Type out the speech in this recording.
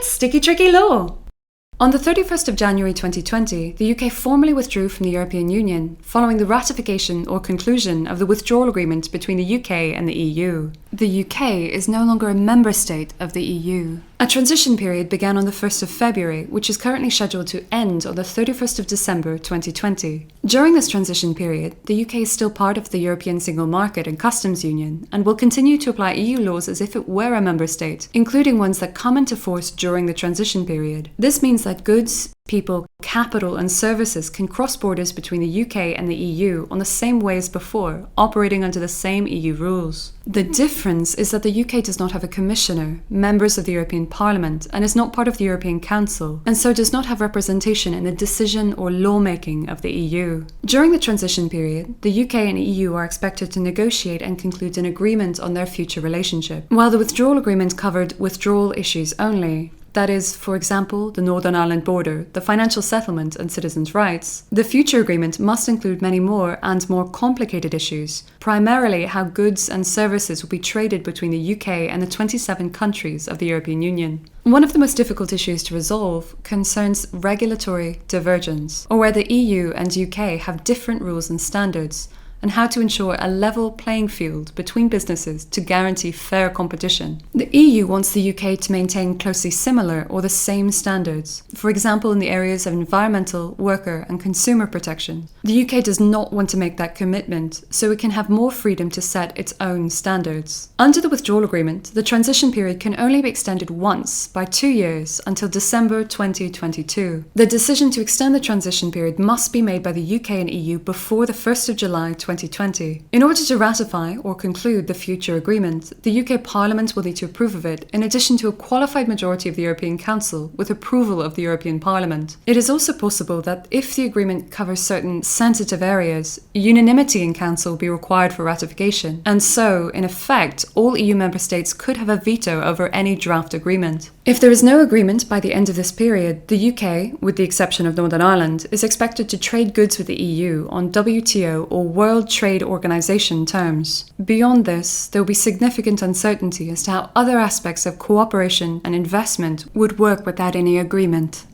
It's Sticky Tricky Law! On the 31st of January 2020, the UK formally withdrew from the European Union, following the ratification or conclusion of the Withdrawal Agreement between the UK and the EU. The UK is no longer a member state of the EU. A transition period began on the 1st of February, which is currently scheduled to end on the 31st of December 2020. During this transition period, the UK is still part of the European Single Market and Customs Union, and will continue to apply EU laws as if it were a member state, including ones that come into force during the transition period. This means that goods, people, capital and services can cross borders between the UK and the EU on the same way as before, operating under the same EU rules. The difference is that the UK does not have a commissioner, members of the European Parliament, and is not part of the European Council, and so does not have representation in the decision or lawmaking of the EU. During the transition period, the UK and EU are expected to negotiate and conclude an agreement on their future relationship. While the withdrawal agreement covered withdrawal issues only, that is, for example, the Northern Ireland border, the financial settlement and citizens' rights, the future agreement must include many more and more complicated issues, primarily how goods and services will be traded between the UK and the 27 countries of the European Union. One of the most difficult issues to resolve concerns regulatory divergence, or where the EU and UK have different rules and standards, and how to ensure a level playing field between businesses to guarantee fair competition. The EU wants the UK to maintain closely similar or the same standards, for example in the areas of environmental, worker and consumer protection. The UK does not want to make that commitment, so it can have more freedom to set its own standards. Under the withdrawal agreement, the transition period can only be extended once by 2 years until December 2022. The decision to extend the transition period must be made by the UK and EU before the 1st of July 2020. In order to ratify or conclude the future agreement, the UK Parliament will need to approve of it, in addition to a qualified majority of the European Council with approval of the European Parliament. It is also possible that if the agreement covers certain sensitive areas, unanimity in Council will be required for ratification, and so, in effect, all EU member states could have a veto over any draft agreement. If there is no agreement by the end of this period, the UK, with the exception of Northern Ireland, is expected to trade goods with the EU on WTO or World Trade Organization terms. Beyond this, there will be significant uncertainty as to how other aspects of cooperation and investment would work without any agreement.